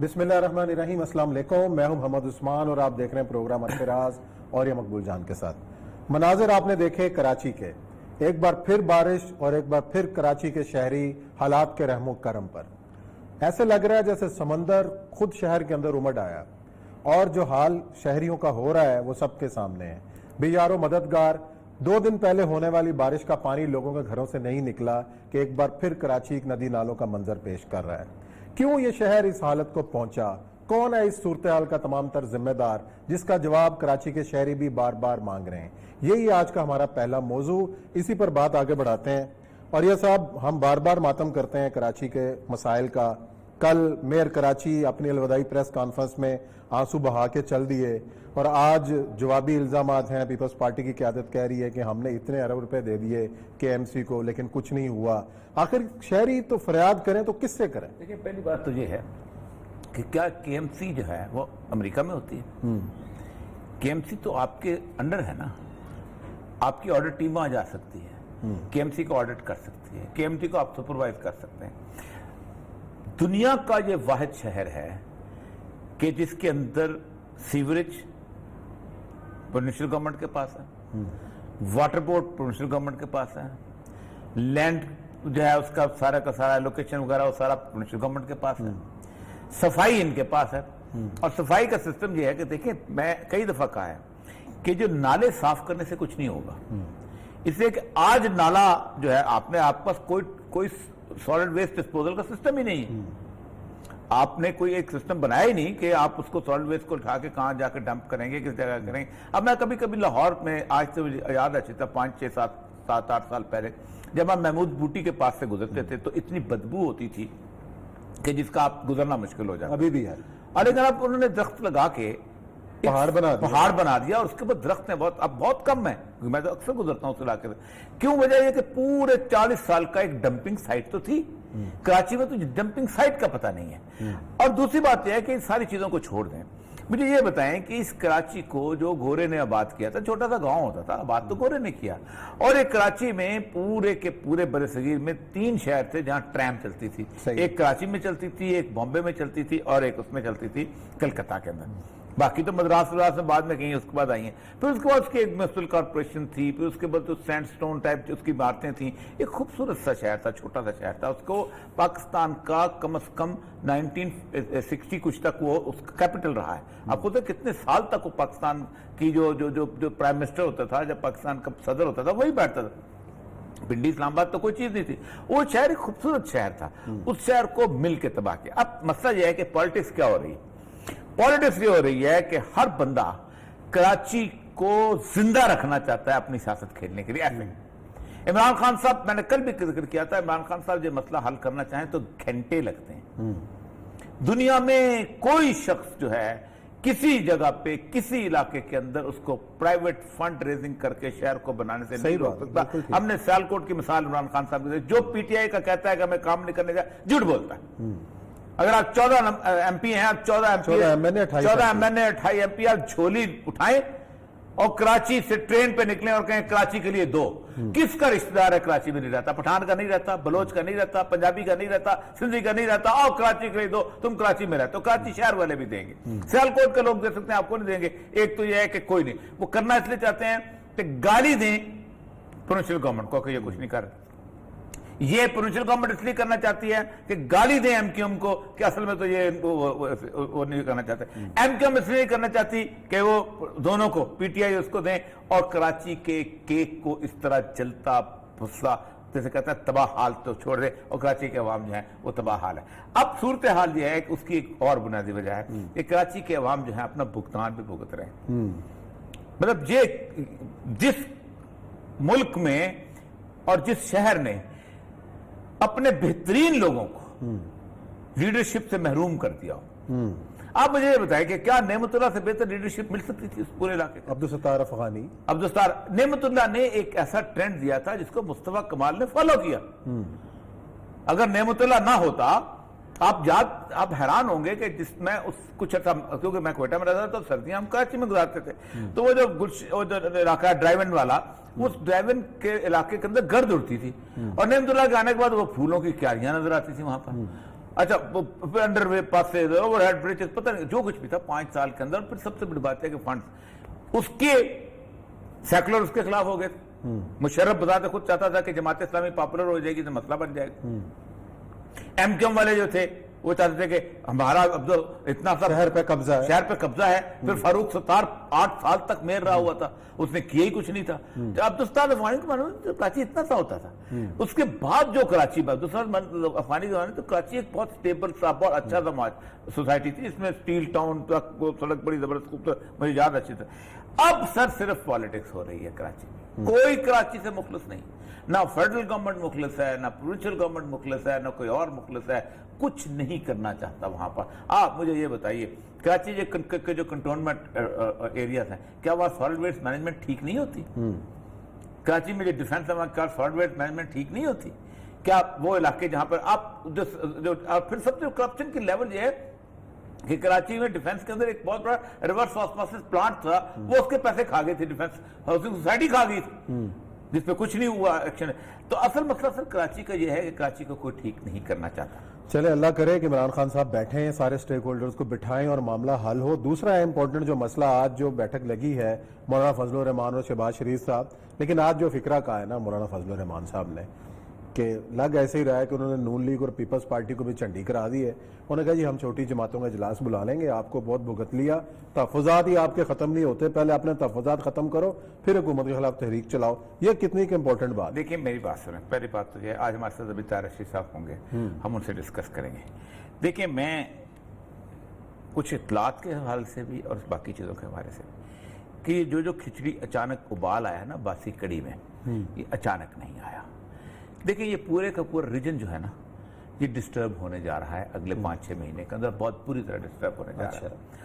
بسم اللہ الرحمن الرحیم. السلام علیکم. میں ہوں محمد عثمان اور آپ دیکھ رہے ہیں پروگرام ارفراز اور یہ مقبول جان کے ساتھ. مناظر آپ نے دیکھے کراچی کے، ایک بار پھر بارش اور ایک بار پھر کراچی کے شہری حالات کے رحم و کرم پر. ایسے لگ رہا ہے جیسے سمندر خود شہر کے اندر امڈ آیا، اور جو حال شہریوں کا ہو رہا ہے وہ سب کے سامنے ہے. بے یار و مددگار 2 دن پہلے ہونے والی بارش کا پانی لوگوں کے گھروں سے نہیں نکلا کہ ایک بار پھر کراچی ایک ندی نالوں کا منظر پیش کر رہا ہے. کیوں یہ شہر اس حالت کو پہنچا؟ کون ہے اس صورتحال کا تمام تر ذمہ دار، جس کا جواب کراچی کے شہری بھی بار بار مانگ رہے ہیں؟ یہی آج کا ہمارا پہلا موضوع. اسی پر بات آگے بڑھاتے ہیں. اور یہ صاحب، ہم بار بار ماتم کرتے ہیں کراچی کے مسائل کا. کل میئر کراچی اپنی الوداعی پریس کانفرنس میں آنسو بہا کے چل دیے، اور آج جوابی الزامات ہیں. پیپلز پارٹی کی قیادت کہہ رہی ہے کہ ہم نے اتنے ارب روپے دے دیے کے ایم سی کو لیکن کچھ نہیں ہوا. آخر شہری تو فریاد کریں تو کس سے کریں؟ دیکھیں، پہلی بات تو یہ ہے کہ کیا کے ایم سی جو ہے وہ امریکہ میں ہوتی ہے؟ کے ایم سی تو آپ کے انڈر ہے نا. آپ کی آڈٹ ٹیم وہاں جا سکتی ہے، کے ایم سی کو آڈٹ کر سکتی ہے، کے ایم سی کو آپ سپروائز کر سکتے ہیں. دنیا کا یہ واحد شہر ہے کہ جس کے اندر سیوریج پروونشل گورنمنٹ کے پاس ہے، واٹر بورڈ پروونشل گورنمنٹ کے پاس ہے، لینڈ جو ہے اس کا سارا لوکیشن وغیرہ وہ سارا پروونشل گورنمنٹ کے پاس ہے، صفائی ان کے پاس ہے. اور صفائی کا سسٹم یہ ہے کہ دیکھیں، میں کئی دفعہ کہا ہے کہ جو نالے صاف کرنے سے کچھ نہیں ہوگا. اس لیے کہ آج نالا جو ہے آپ پاس کوئی سالڈ ویسٹ ڈسپوزل کا سسٹم ہی نہیں ہے. آپ نے کوئی ایک سسٹم بنایا ہی نہیں کہ آپ اس کو سالڈ ویسٹ کو اٹھا کے کہاں جا کے ڈمپ کریں گے، کس جگہ کریں گے. اب میں کبھی لاہور میں، آج سے مجھے یاد اچھی تھا 5 6 7 8 سال پہلے جب ہم محمود بوٹی کے پاس سے گزرتے تھے تو اتنی بدبو ہوتی تھی کہ جس کا آپ گزرنا مشکل ہو جاتا. ابھی بھی ہے. لیکن اب انہوں نے درخت لگا کے پہاڑ بنا دیا، اور اس کے بعد درخت ہیں اب بہت کم ہے. میں تو اکثر گزرتا ہوں اس علاقے سے. کیوں؟ وجہ یہ کہ پورے 40 سال کا ایک ڈمپنگ سائٹ تو تھی کراچی میں، تو ڈمپنگ سائٹ کا پتہ نہیں ہے. اور دوسری بات یہ ہے کہ ان ساری چیزوں کو چھوڑ دیں. مجھے یہ بتائیں کہ اس کراچی کو جو گورے نے آباد کیا تھا، چھوٹا سا گاؤں ہوتا تھا، آباد تو گورے نے کیا. اور ایک کراچی میں پورے کے پورے بر صغیر میں 3 شہر تھے جہاں ٹرام چلتی تھی. ایک کراچی میں چلتی تھی، ایک بامبے میں چلتی تھی، اور ایک اس میں چلتی تھی کلکتہ کے اندر. باقی تو مدراس میں بعد میں کہیں اس کے بعد آئی ہیں. پھر اس کے بعد اس کی ایک میونسپل کارپوریشن تھی. پھر اس کے بعد سینڈ سٹون ٹائپ اس کی عمارتیں تھیں. ایک خوبصورت سا شہر تھا، چھوٹا سا شہر تھا. اس کو پاکستان کا کم از کم 1960 کچھ تک وہ اس کا کیپٹل رہا ہے. آپ کو تو کتنے سال تک وہ پاکستان کی جو پرائم منسٹر ہوتا تھا، جب پاکستان کا صدر ہوتا تھا، وہی بیٹھتا تھا. پنڈی اسلام آباد تو کوئی چیز نہیں تھی. وہ شہر ایک خوبصورت شہر تھا. اس شہر کو مل کے تباہ کیا. اب مسئلہ یہ ہے کہ پالیٹکس کیا ہو رہی ہے؟ پالیٹکس یہ ہو رہی ہے کہ ہر بندہ کراچی کو زندہ رکھنا چاہتا ہے اپنی سیاست کھیلنے کے لیے. ایسے عمران خان صاحب، میں نے کل بھی ذکر کیا تھا، عمران خان صاحب یہ مسئلہ حل کرنا چاہیں تو گھنٹے لگتے ہیں. دنیا میں کوئی شخص جو ہے کسی جگہ پہ کسی علاقے کے اندر اس کو پرائیویٹ فنڈ ریزنگ کر کے شہر کو بنانے سے نہیں روک سکتا. ہم نے سیالکوٹ کی مثال عمران خان صاحب کی، جو پی ٹی آئی کا کہتا ہے کہ ہمیں کام نہیں کرنے کا، جھوٹ بولتا ہے. اگر آپ 14 ایم پی ہیں، آپ 14 ایم این اے 28 ایم پی، آپ جھولی اٹھائیں اور کراچی سے ٹرین پہ نکلیں اور کہیں کراچی کے لیے دو. کس کا رشتہ دار ہے کراچی میں نہیں رہتا؟ پٹھان کا نہیں رہتا، بلوچ کا نہیں رہتا، پنجابی کا نہیں رہتا، سندھی کا نہیں رہتا. اور کراچی کے لیے دو، تم کراچی میں رہتے ہو. کراچی شہر والے بھی دیں گے، سیالکوٹ کے لوگ دے سکتے ہیں، آپ کو نہیں دیں گے. ایک تو یہ ہے کہ کوئی نہیں. وہ کرنا اس لیے چاہتے ہیں کہ گالی دیں پروونشل گورنمنٹ کو کہ یہ کچھ نہیں کر رہے. یہ پروونشل گورنمنٹ اس لیے کرنا چاہتی ہے کہ گالی دیں ایم کیو ایم کو کہ اصل میں تو یہ وہ نہیں کرنا چاہتے. ایم کیو ایم اس لیے نہیں کرنا چاہتی کہ وہ دونوں کو پی ٹی آئی اس کو دیں اور کراچی کے کیک کو اس طرح جلتا پھسا جیسے کہتا ہے تباہ حال تو چھوڑ دے، اور کراچی کے عوام جو ہے وہ تباہ حال ہے. اب صورتحال یہ ہے کہ اس کی ایک اور بنیادی وجہ ہے کہ کراچی کے عوام جو ہے اپنا بھگتان بھی بھگت رہے ہیں. مطلب یہ جس ملک میں اور جس شہر نے اپنے بہترین لوگوں کو لیڈرشپ سے محروم کر دیا ہو. آپ مجھے یہ بتائیں کہ کیا نعمت اللہ سے بہتر لیڈرشپ مل سکتی تھی اس پورے علاقے کو؟ عبدالستار افغانی. نعمت اللہ نے ایک ایسا ٹرینڈ دیا تھا جس کو مصطفیٰ کمال نے فالو کیا. اگر نعمت اللہ نہ ہوتا، آپ حیران ہوں گے کہ جس میں کچھ کیونکہ میں کوئٹہ میں رہتا تھا تو سردیاں ہم کراچی میں گزارتے تھے. تو وہ جو علاقہ ڈرائیون والا، اس ڈرائیون کے علاقے کے اندر گرد اڑتی تھی. اور نعمت اللہ کے آنے کے بعد وہ پھولوں کی کیاریاں نظر آتی تھی وہاں پر. اچھا پھر انڈر وے پاسز اوور ہیڈ بریجز پتہ نہیں جو کچھ بھی تھا 5 سال کے اندر. پھر سب سے بڑی بات ہے کہ فنڈز اس کے سیکولر اس کے خلاف ہو گئے تھے. مشرف بذات خود چاہتا تھا کہ جماعت اسلامی پاپولر ہو جائے گی تو مسئلہ بن جائے گا. ایم کیو ایم والے جو تھے وہ چاہتے تھے کہ ہمارا اب اتنا سا شہر پہ قبضہ ہے. پھر فاروق ستار 8 سال تک میر رہا ہوا تھا, اس نے کیا ہی کچھ نہیں تھا. عبدالستار افغانی کے معنی کراچی اتنا سا ہوتا تھا. اس کے بعد جو کراچی افغانی کے معنی تو کراچی ایک بہت سٹیبل سا بہت اچھا سا سوسائٹی تھی, اس میں سٹیل ٹاؤن سڑک بڑی زبردست خوبصورت, مجھے یاد اچھی طرح. اب سر صرف پالیٹکس ہو رہی ہے کراچی میں, کوئی کراچی سے مخلص نہیں. نہ فیڈرل گورنمنٹ مخلص ہے, نہ پروونشل گورنمنٹ مخلص ہے, نہ کوئی اور مخلص ہے. کچھ نہیں کرنا چاہتا وہاں پر. آپ مجھے یہ بتائیے کراچی کے جو کنٹونمنٹ ایریاز ہیں, کیا وہاں سالڈ ویسٹ مینجمنٹ ٹھیک نہیں ہوتی؟ کراچی میں جو ڈیفنس کا سالڈ ویسٹ مینجمنٹ ٹھیک نہیں ہوتی؟ کیا وہ علاقے جہاں پر آپ پھر سب سے کرپشن کی لیول یہ ہے کہ کراچی میں ڈیفنس کے اندر ایک بہت بڑا ریورس آسموسس پلانٹ تھا, وہ اس کے پیسے کھا گئے تھے, ڈیفنس ہاؤسنگ سوسائٹی کھا گئی تھی, جس پہ کچھ نہیں ہوا ایکشن. تو اصل مسئلہ سر کراچی کا یہ ہے کہ کراچی کو کوئی ٹھیک نہیں کرنا چاہتا. چلے اللہ کرے کہ عمران خان صاحب بیٹھیں ہیں, سارے سٹیک ہولڈرز کو بٹھائیں اور معاملہ حل ہو. دوسرا امپورٹنٹ جو مسئلہ آج جو بیٹھک لگی ہے مولانا فضل الرحمان اور شہباز شریف صاحب, لیکن آج جو فکرہ کہا ہے نا مولانا فضل الرحمان صاحب نے کہ لگ ایسے ہی رہا ہے کہ انہوں نے نون لیگ اور پیپلز پارٹی کو بھی چنڈی کرا دی ہے. انہوں نے کہا جی ہم چھوٹی جماعتوں کا اجلاس بلا لیں گے, آپ کو بہت بھگت لیا, تحفظات ہی آپ کے ختم نہیں ہوتے, پہلے اپنے تحفظات ختم کرو پھر حکومت کے خلاف تحریک چلاؤ. یہ کتنی امپورٹنٹ بات. دیکھیں میری بات سنیں, پہلی بات تو یہ آج ہمارے ساتھ ابھی طاہر رشید صاحب ہوں گے, ہم ان سے ڈسکس کریں گے. دیکھیں میں کچھ اطلاعات کے حوالے سے بھی اور باقی چیزوں کے حوالے سے کہ جو کھچڑی اچانک ابال آیا نا باسی کڑی میں, یہ اچانک نہیں آیا. دیکھیں یہ پورے کا پورا ریجن جو ہے نا یہ ڈسٹرب ہونے جا رہا ہے اگلے 5-6 مہینے کے اندر, بہت پوری طرح ڈسٹرب ہونے جا رہا ہے.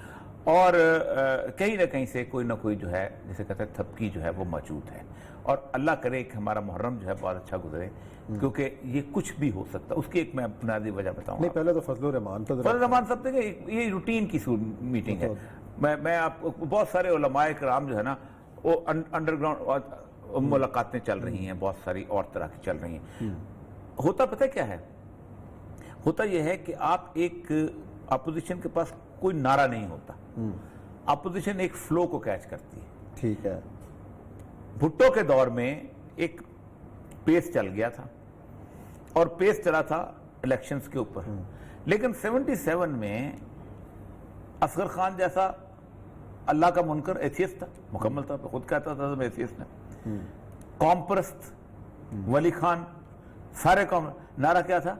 اور کہیں نہ کہیں سے کوئی نہ کوئی جو ہے جسے کہتے ہیں تھپکی جو ہے وہ موجود ہے. اور اللہ کرے کہ ہمارا محرم جو ہے بہت اچھا گزرے, کیونکہ یہ کچھ بھی ہو سکتا. اس کی ایک میں بنیادی وجہ بتاؤں. نہیں پہلے تو فضل الرحمان صاحب دیکھیں یہ روٹین کی میٹنگ ہے. میں آپ کو بہت سارے علماء کرام جو ہے نا وہ انڈر گراؤنڈ ملاقاتیں چل رہی ہیں, بہت ساری اور طرح کی چل رہی ہیں. ہوتا پتہ کیا ہے, ہوتا یہ ہے کہ آپ ایک اپوزیشن کے پاس کوئی نعرہ نہیں ہوتا, اپوزیشن ایک فلو کو کیچ کرتی ہے. ٹھیک ہے. بھٹو کے دور میں ایک پیس چل گیا تھا اور پیس چلا تھا الیکشنز کے اوپر, لیکن 77 میں اصغر خان جیسا اللہ کا منکر ایتھیسٹ تھا, مکمل طور پر خود کہتا تھا میں ایتھیسٹ ہوں, قوم پرست ولی خان, سارے قوم, نعرہ کیا تھا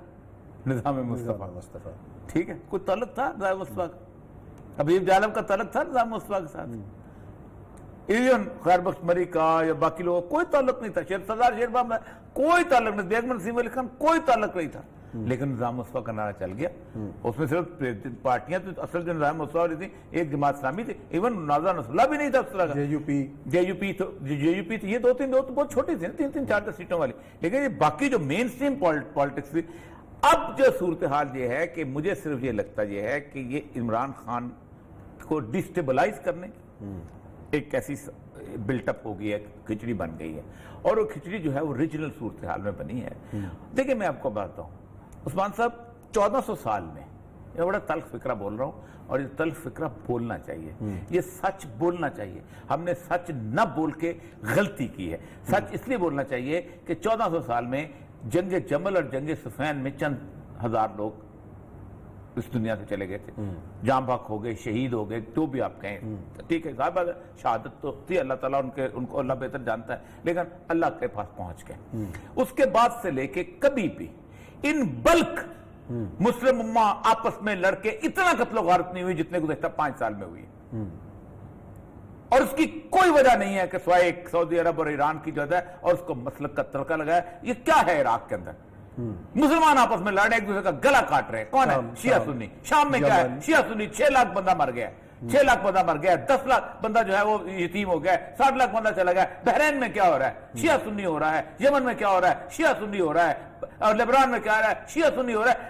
نظام مصطفیٰ. ٹھیک ہے, کوئی تعلق تھا نظام مصطفیٰ کا, حبیب جالم کا تعلق تھا نظام مصطفیٰ کے ساتھ, ایون خیر بخش مری کا یا باقی لوگوں کوئی تعلق نہیں تھا, سردار شیر بام کوئی تعلق نہیں, بیگم نسیم علی خان کوئی تعلق نہیں تھا. لیکن نظام مصطفیٰ کا نعرہ چل گیا. اس میں صرف پارٹیاں تو اصل جو نظام مصطفیٰ والی تھی ایک جماعت اسلامی تھی, ایون نازا نصر اللہ بھی نہیں تھا اس طرح کا. جے یو پی تھی, یہ دو بہت چھوٹی تھی, 3-4 سیٹوں والی. لیکن یہ باقی جو مین اسٹریم پالیٹکس تھی. اب جو صورتحال یہ ہے کہ مجھے صرف یہ لگتا یہ ہے کہ یہ عمران خان کو ڈسٹیبلائز کرنے ایک ایسی بلٹ اپ ہو گئی ہے, کھچڑی بن گئی ہے, اور وہ کھچڑی جو ہے وہ ریجنل صورتحال میں بنی ہے. دیکھیں میں آپ کو بتاتا ہوں عثمان صاحب, 1400 سال میں یہ بڑا تلخ فکرہ بول رہا ہوں, اور یہ تلخ فکرہ بولنا چاہیے, یہ سچ بولنا چاہیے. ہم نے سچ نہ بول کے غلطی کی ہے. سچ اس لیے بولنا چاہیے کہ 1400 سال میں جنگ جمل اور جنگ صفین میں چند ہزار لوگ اس دنیا سے چلے گئے تھے, جاں بحق ہو گئے, شہید ہو گئے, جو بھی آپ کہیں. ٹھیک ہے, صاحب شہادت تو تھی, اللہ تعالیٰ ان کو اللہ بہتر جانتا ہے, لیکن اللہ کے پاس پہنچ گئے. اس کے بعد سے لے کے کبھی بھی ان بلک مسلم امہ آپس میں لڑ کے اتنا قتل و غارت نہیں ہوئی جتنے گزشتہ 5 سال میں ہوئی. اور اس کی کوئی وجہ نہیں ہے کہ سوائے ایک سعودی عرب اور ایران کی جو ہے اور اس کو مسلک کا تڑکا لگایا. یہ کیا ہے عراق کے اندر, مسلمان آپس میں لڑ رہے, ایک دوسرے کا گلا کاٹ رہے. کون ہے؟ شیعہ سنی. شام میں کیا ہے؟ شیعہ سنی. 6 لاکھ بندہ مر گیا, 6 لاکھ بندہ مر گیا, 10 لاکھ بندہ جو ہے وہ یتیم ہو گیا, 60 لاکھ بندہ چلا گیا. بحرین میں کیا ہو رہا ہے؟ شیعہ سنی ہو رہا ہے. یمن میں کیا ہو رہا ہے؟ شیعہ سنی ہو رہا ہے. اور لیبنان میں کیا ہو رہا ہے؟ شیعہ سنی ہو رہا ہے.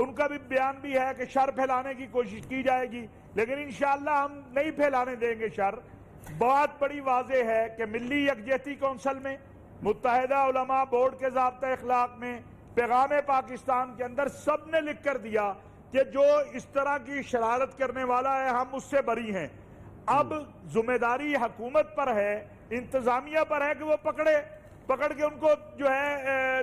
ان کا بھی بیان بھی ہے کہ شر پھیلانے کی کوشش کی جائے گی، لیکن انشاءاللہ ہم نہیں پھیلانے دیں گے شر۔ بات بڑی واضح ہے کہ ملی یکجہتی کونسل میں، متحدہ علماء بورڈ کے ضابطہ اخلاق میں، پیغام پاکستان کے اندر سب نے لکھ کر دیا کہ جو اس طرح کی شرارت کرنے والا ہے ہم اس سے بری ہیں۔ اب ذمہ داری حکومت پر ہے، انتظامیہ پر ہے کہ وہ پکڑ کے ان کو جو ہے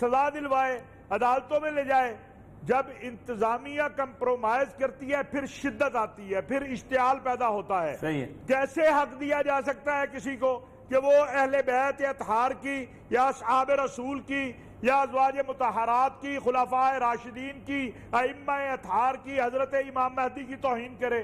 سزا دلوائے، عدالتوں میں لے جائے۔ جب انتظامیہ کمپرومائز کرتی ہے پھر شدت آتی ہے، پھر اشتعال پیدا ہوتا ہے۔ صحیح ہے۔ کیسے حق دیا جا سکتا ہے کسی کو کہ وہ اہل بیت اطہار کی یا اصحاب رسول کی یا ازواج مطہرات کی، خلفاء راشدین کی، ائمہ اطہار کی، حضرت امام مہدی کی توہین کرے؟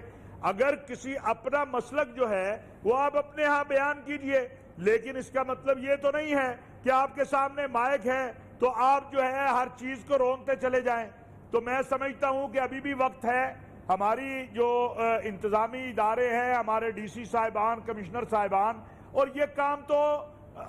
اگر کسی اپنا مسلک جو ہے وہ آپ اپنے ہاں بیان کیجئے، لیکن اس کا مطلب یہ تو نہیں ہے کہ آپ کے سامنے مائک ہے تو آپ جو ہے ہر چیز کو رونتے چلے جائیں۔ تو میں سمجھتا ہوں کہ ابھی بھی وقت ہے، ہماری جو انتظامی ادارے ہیں، ہمارے ڈی سی صاحبان، کمشنر صاحبان، اور یہ کام تو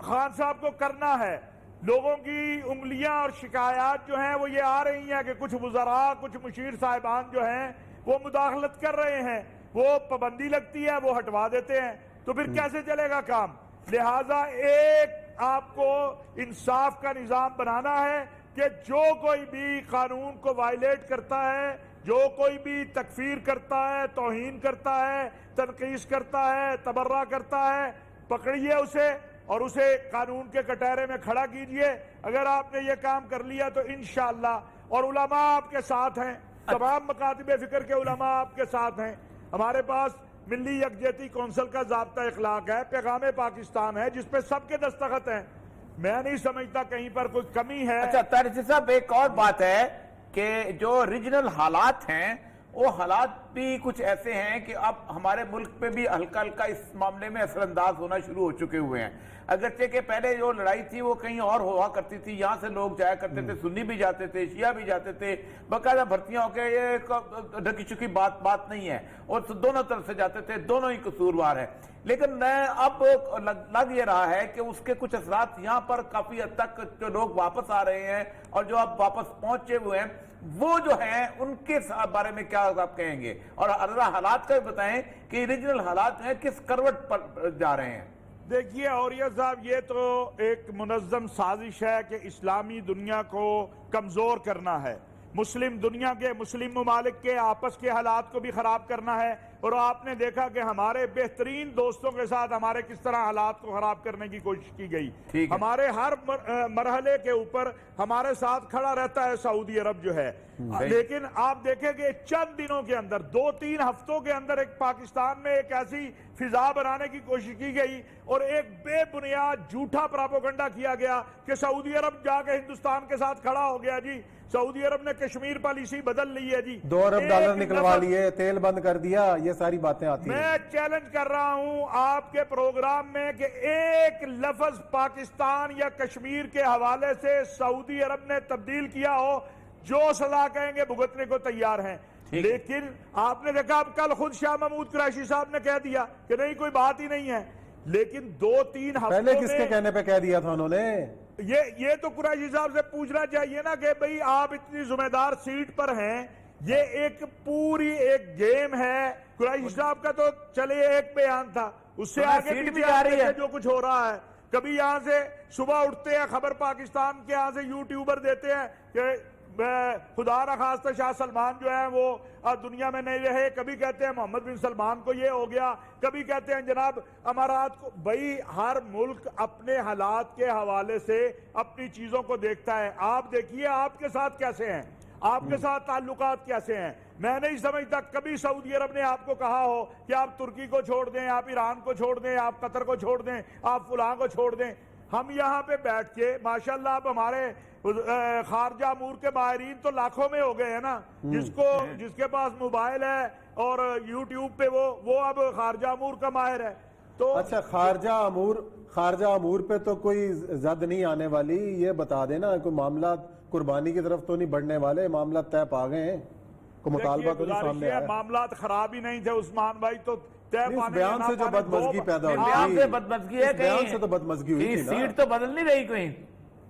خان صاحب کو کرنا ہے۔ لوگوں کی انگلیاں اور شکایات جو ہیں وہ یہ آ رہی ہیں کہ کچھ وزراء، کچھ مشیر صاحبان جو ہیں وہ مداخلت کر رہے ہیں، وہ پابندی لگتی ہے وہ ہٹوا دیتے ہیں، تو پھر کیسے چلے گا کام؟ لہٰذا ایک آپ کو انصاف کا نظام بنانا ہے کہ جو کوئی بھی قانون کو وائلیٹ کرتا ہے، جو کوئی بھی تکفیر کرتا ہے، توہین کرتا ہے، تنقیص کرتا ہے، تبرہ کرتا ہے، پکڑیے اسے اور اسے قانون کے کٹہرے میں کھڑا کیجئے۔ اگر آپ نے یہ کام کر لیا تو انشاءاللہ، اور علماء آپ کے ساتھ ہیں، تمام مکاتب فکر کے علماء آپ کے ساتھ ہیں۔ ہمارے پاس ملی یکجہتی کونسل کا ضابطہ اخلاق ہے، پیغام پاکستان ہے، جس پہ سب کے دستخط ہیں۔ میں نہیں سمجھتا کہیں پر کوئی کمی ہے۔ اچھا طاہر صاحب، ایک اور بات ہے کہ جو ریجنل حالات ہیں وہ حالات بھی کچھ ایسے ہیں کہ اب ہمارے ملک پہ بھی ہلکا ہلکا اس معاملے میں اثر انداز ہونا شروع ہو چکے ہوئے ہیں۔ اگرچہ کہ پہلے جو لڑائی تھی وہ کہیں اور ہوا کرتی تھی، یہاں سے لوگ جایا کرتے تھے، سنی بھی جاتے تھے، شیعہ بھی جاتے تھے، باقاعدہ بھرتیاں ہو کے، یہ ڈھکی چکی بات نہیں ہے، اور دونوں طرف سے جاتے تھے، دونوں ہی قصوروار ہیں۔ لیکن اب لگ یہ رہا ہے کہ اس کے کچھ اثرات یہاں پر کافی حد تک جو لوگ واپس آ رہے ہیں اور جو اب واپس پہنچے ہوئے ہیں وہ جو ہیں ان کے بارے میں کیا آپ کہیں گے؟ اور حالات کا بھی بتائیں کہ ریجنل حالات ہیں کس کروٹ پر جا رہے ہیں؟ دیکھیے اوریہ صاحب، یہ تو ایک منظم سازش ہے کہ اسلامی دنیا کو کمزور کرنا ہے، مسلم دنیا کے، مسلم ممالک کے آپس کے حالات کو بھی خراب کرنا ہے۔ اور آپ نے دیکھا کہ ہمارے بہترین دوستوں کے ساتھ ہمارے کس طرح حالات کو خراب کرنے کی کوشش کی گئی۔ ہمارے ہر مرحلے کے اوپر ہمارے ساتھ کھڑا رہتا ہے سعودی عرب جو ہے، لیکن آپ دیکھیں کہ چند دنوں کے اندر، 2-3 ہفتوں کے اندر ایک پاکستان میں ایک ایسی فضا بنانے کی کوشش کی گئی اور ایک بے بنیاد جھوٹا پراپوگنڈا کیا گیا کہ سعودی عرب جا کے ہندوستان کے ساتھ کھڑا ہو گیا جی، سعودی عرب نے کشمیر پالیسی بدل لی ہے جی، 2 ارب ڈالر نکلوا لیے، تیل بند کر دیا، یہ ساری باتیں آتی ہیں۔ میں چیلنج کر رہا ہوں آپ کے پروگرام میں کہ ایک لفظ پاکستان یا کشمیر کے حوالے سے سعودی عرب نے تبدیل کیا ہو، جو سزا کہیں گے بھگتنے کو تیار ہیں۔ لیکن آپ نے دیکھا، اب کل خود شاہ محمود قریشی صاحب نے کہہ دیا کہ نہیں کوئی بات ہی نہیں ہے، لیکن 2-3 ہفتوں پہلے کس کے کہنے پہ کہہ دیا تھا انہوں نے؟ یہ تو قریشی صاحب سے پوچھنا چاہیے نا کہ بھئی آپ اتنی ذمہ دار سیٹ پر ہیں، یہ ایک پوری ایک گیم ہے۔ قریشی صاحب کا تو چلے ایک بیان تھا، اس سے آگے بھی آ رہی ہے جو کچھ ہو رہا ہے۔ کبھی یہاں سے صبح اٹھتے ہیں، خبر پاکستان کے یہاں سے یوٹیوبر دیتے ہیں کہ خدا نخواستہ شاہ سلمان جو ہے وہ دنیا میں نہیں رہے، کبھی کہتے ہیں محمد بن سلمان کو یہ ہو گیا، کبھی کہتے ہیں جناب امارات کو۔ بھائی ہر ملک اپنے حالات کے حوالے سے اپنی چیزوں کو دیکھتا ہے۔ آپ دیکھیے آپ کے ساتھ کیسے ہیں، آپ کے ساتھ تعلقات کیسے ہیں۔ میں نہیں سمجھتا کبھی سعودی عرب نے آپ کو کہا ہو کہ آپ ترکی کو چھوڑ دیں، آپ ایران کو چھوڑ دیں، آپ قطر کو چھوڑ دیں، آپ فلاں کو چھوڑ دیں۔ ہم یہاں پہ بیٹھ کے ماشاءاللہ اب ہمارے خارجہ امور کے ماہرین تو لاکھوں میں ہو گئے ہیں نا، جس کے پاس موبائل ہے اور یوٹیوب پہ وہ اب خارجہ امور کا ماہر ہے۔ تو اچھا خارجہ امور پہ تو کوئی زد نہیں آنے والی، یہ بتا دینا کوئی معاملات قربانی کی طرف تو نہیں بڑھنے والے، معاملات طے پا گئے ہیں، کوئی مطالبہ تو نہیں سامنے آیا؟ معاملات خراب ہی نہیں تھے عثمان بھائی، تو بیان سے جو بدمزگی پیدا ہوئی، بیان سے بدمزگی ہے، بیان سے تو بدمزگی ہوئی تھی نا، سیٹ تو بدل نہیں رہی کوئی۔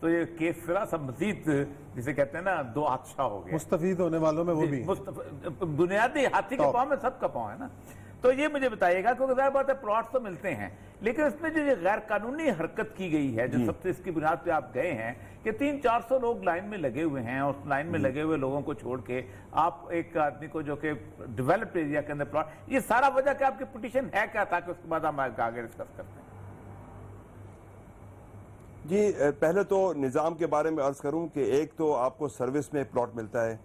تو یہ کیس ذرا سا مزید جسے کہتے ہیں نا دو حادثہ ہو گیا. مستفید ہونے والوں میں وہ بھی بنیادی ہاتھی کے پاؤں میں سب کا پاؤں ہے نا. تو یہ مجھے بتائیے گا کیونکہ ظاہر بات ہے پلاٹس تو ملتے ہیں لیکن اس میں جو یہ غیر قانونی حرکت کی گئی ہے جو سب سے اس کی بنیاد پہ آپ گئے ہیں کہ 300-400 لوگ لائن میں لگے ہوئے ہیں اور لائن میں لگے ہوئے لوگوں کو چھوڑ کے آپ ایک آدمی کو جو کہ ڈیولپڈ ایریا کے اندر پلاٹ, یہ سارا وجہ کہ آپ کی پٹیشن ہے کیا تھا کہ اس کے بعد ہم آگے ڈسکس کرتے ہیں. جی پہلے تو نظام کے بارے میں عرض کروں کہ ایک تو آپ کو سروس میں پلاٹ ملتا ہے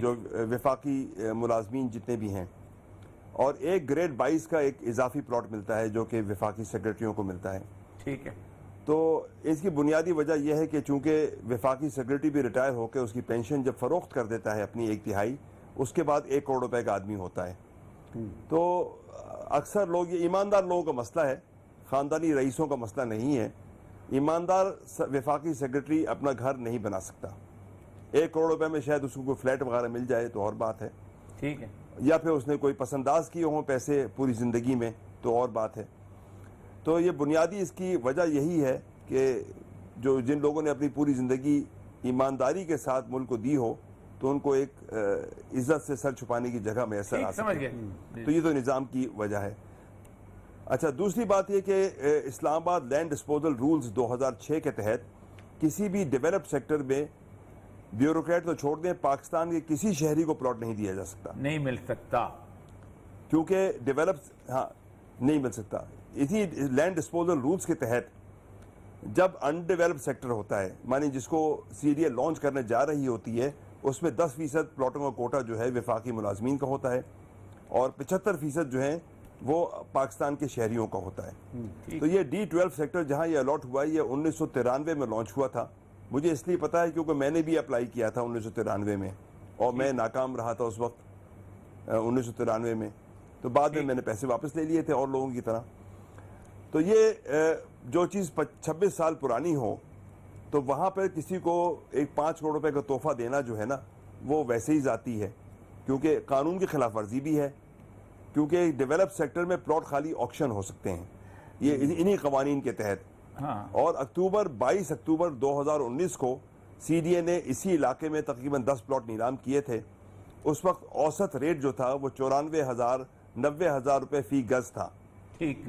جو وفاقی ملازمین جتنے بھی ہیں, اور ایک گریڈ 22 کا ایک اضافی پلاٹ ملتا ہے جو کہ وفاقی سیکرٹریوں کو ملتا ہے. ٹھیک ہے. تو اس کی بنیادی وجہ یہ ہے کہ چونکہ وفاقی سیکرٹری بھی ریٹائر ہو کے اس کی پینشن جب فروخت کر دیتا ہے اپنی 1/3, اس کے بعد 1 کروڑ روپے کا آدمی ہوتا ہے. تو اکثر لوگ, یہ ایماندار لوگوں کا مسئلہ ہے, خاندانی رئیسوں کا مسئلہ نہیں ہے. ایماندار وفاقی سیکرٹری اپنا گھر نہیں بنا سکتا. 1 کروڑ روپے میں شاید اس کو کوئی فلیٹ وغیرہ مل جائے تو اور بات ہے, ٹھیک ہے, یا پھر اس نے کوئی پسنداز کیے ہوں پیسے پوری زندگی میں تو اور بات ہے. تو یہ بنیادی اس کی وجہ یہی ہے کہ جن لوگوں نے اپنی پوری زندگی ایمانداری کے ساتھ ملک کو دی ہو تو ان کو ایک عزت سے سر چھپانے کی جگہ میسر آ سکے. تو یہ تو نظام کی وجہ ہے. اچھا, دوسری بات یہ کہ اسلام آباد لینڈ ڈسپوزل رولز 2006 کے تحت کسی بھی ڈیولپ سیکٹر میں بیوروکریٹ تو چھوڑ دیں, پاکستان کے کسی شہری کو پلاٹ نہیں دیا جا سکتا, نہیں مل سکتا, کیونکہ ڈیولپ نہیں مل سکتا. اسی لینڈ ڈسپوزل رولز کے تحت جب ان ڈیولپ سیکٹر ہوتا ہے, مانی جس کو CDA لانچ کرنے جا رہی ہوتی ہے, اس میں 10% پلاٹوں کا کوٹا جو ہے وفاقی ملازمین کا ہوتا ہے اور 75% جو ہیں وہ پاکستان کے شہریوں کا ہوتا ہے. تو یہ D12 سیکٹر جہاں یہ الاٹ ہوا ہے یہ 1993 میں لانچ ہوا تھا. مجھے اس لیے پتا ہے کیونکہ میں نے بھی اپلائی کیا تھا 1993 میں اور میں ناکام رہا تھا اس وقت 1993 میں. تو بعد میں نے پیسے واپس لے لیے تھے اور لوگوں کی طرح. تو یہ جو چیز 26 سال پرانی ہو تو وہاں پہ کسی کو ایک 5 کروڑ روپے کا تحفہ دینا جو ہے نا وہ ویسے ہی ذاتی ہے, کیونکہ قانون کی خلاف ورزی بھی ہے, کیونکہ ڈیولپ سیکٹر میں پلاٹ خالی آکشن ہو سکتے ہیں یہ انہی قوانین کے تحت. اور 22 اکتوبر 2019 کو CDA نے اسی علاقے میں تقریباً 10 پلاٹ نیلام کیے تھے. اس وقت اوسط ریٹ جو تھا وہ 94,000-90,000 روپے فی گز تھا.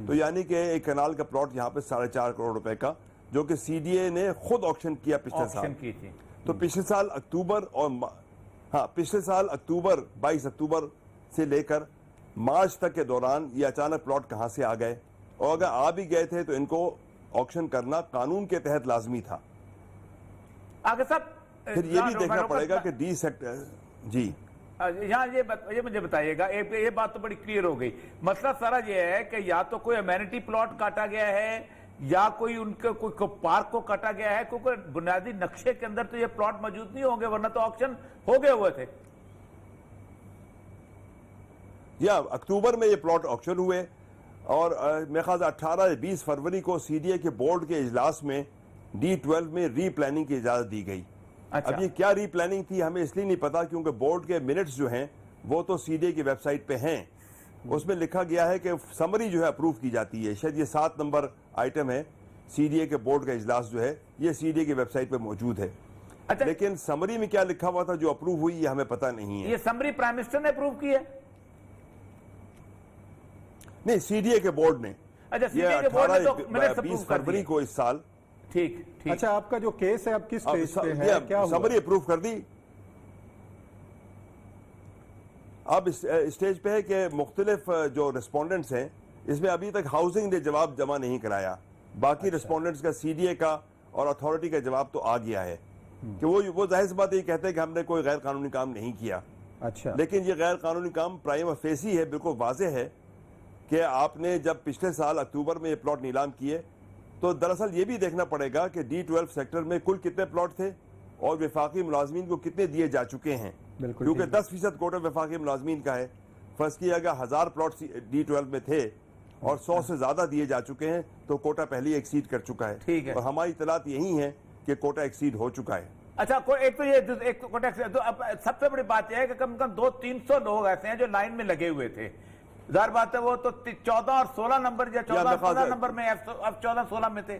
تو یعنی کہ ایک کنال کا پلاٹ یہاں پہ 4.5 کروڑ روپے کا جو کہ CDA نے خود آکشن کیا پچھلے سال. تو پچھلے سال اکتوبر پچھلے سال 22 اکتوبر سے لے کر مارچ تک کے دوران یہ اچانک پلاٹ کہاں سے آ گئے, اور اگر آ بھی گئے تھے تو ان کو آکشن کرنا قانون کے تحت لازمی تھا. آگے صاحب پھر یہ بھی دیکھنا پڑے گا کہ ڈی سیکٹر جی یہاں یہ مجھے بتائیے گا, یہ بات تو بڑی کلیئر ہو گئی. مسئلہ سارا یہ ہے کہ یا تو کوئی امینٹی پلاٹ کاٹا گیا ہے یا کوئی ان کے کوئی پارک کو کاٹا گیا ہے, کیونکہ بنیادی نقشے کے اندر تو یہ پلاٹ موجود نہیں ہوں گے ورنہ تو آکشن ہو گئے ہوئے تھے. یا اکتوبر میں یہ پلاٹ آکشن ہوئے اور میرے خیال 18-20 فروری کو CDA کے بورڈ کے اجلاس میں D12 میں ری پلاننگ کی اجازت دی گئی. اب یہ کیا ری پلاننگ تھی ہمیں اس لیے نہیں پتا کیونکہ بورڈ کے منٹس جو ہیں وہ تو CDA کی ویب سائٹ پہ ہیں. اس میں لکھا گیا ہے کہ سمری جو ہے اپروو کی جاتی ہے, شاید یہ 7 نمبر آئٹم ہے CDA کے بورڈ کا اجلاس جو ہے یہ CDA کی ویب سائٹ پہ موجود ہے. لیکن سمری میں کیا لکھا ہوا تھا جو اپروو ہوئی یہ ہمیں پتا نہیں ہے. یہ سمری پرائم منسٹر نے اپروو کی ہے؟ نہیں, CDA کے بورڈ نے. یہ 18-20 فروری کو اس سال. ٹھیک. اچھا, آپ کا جو کیس ہے اب کس سٹیج پہ ہے, کیا ہوا؟ سمری اپروو کر دی. اب اسٹیج پہ ہے کہ مختلف جو ریسپونڈنٹس ہیں اس میں ابھی تک ہاؤسنگ نے جواب جمع نہیں کرایا. باقی ریسپونڈنٹس کا CDA کا اور اتھارٹی کا جواب تو آ گیا ہے کہ وہ ظاہر سی بات یہ کہتے ہیں کہ ہم نے کوئی غیر قانونی کام نہیں کیا. اچھا, لیکن یہ غیر قانونی کام پرائم فیسی ہے, بالکل واضح ہے کہ آپ نے جب پچھلے سال اکتوبر میں یہ پلاٹ نیلام کیے تو دراصل یہ بھی دیکھنا پڑے گا کہ D12 سیکٹر میں کل کتنے پلاٹ تھے اور وفاقی ملازمین کو کتنے دیے جا چکے ہیں, کیونکہ 10% کوٹا وفاقی ملازمین کا ہے. فرض کیا اگر 1000 پلاٹ D12 میں تھے اور 100 سے زیادہ دیے جا چکے ہیں تو کوٹا پہلے ہی ایکسیڈ کر چکا ہے. اور ہماری اطلاعات یہی ہیں کہ کوٹا ایکسیڈ ہو چکا ہے. اچھا, ایک تو یہ سب سے بڑی بات یہ ہے کہ کم کم 200-300 لوگ ایسے ہیں جو لائن میں لگے ہوئے تھے. ظاہر بات ہے وہ تو 14 اور 16 نمبر یا 14 اور 15 نمبر میں اب 14-16 میں تھے.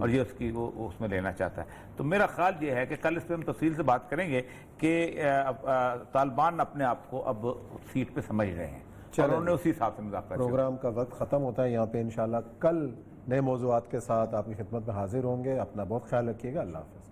اور یہ اس کی وہ اس میں لینا چاہتا ہے. تو میرا خیال یہ ہے کہ کل اس پہ ہم تفصیل سے بات کریں گے کہ طالبان اپنے آپ کو اب سیٹ پہ سمجھ رہے ہیں اور انہوں نے اسی حساب سے مذاکرات. پروگرام کا وقت ختم ہوتا ہے یہاں پہ. انشاءاللہ کل نئے موضوعات کے ساتھ آپ کی خدمت میں حاضر ہوں گے. اپنا بہت خیال رکھیے گا. اللہ حافظ.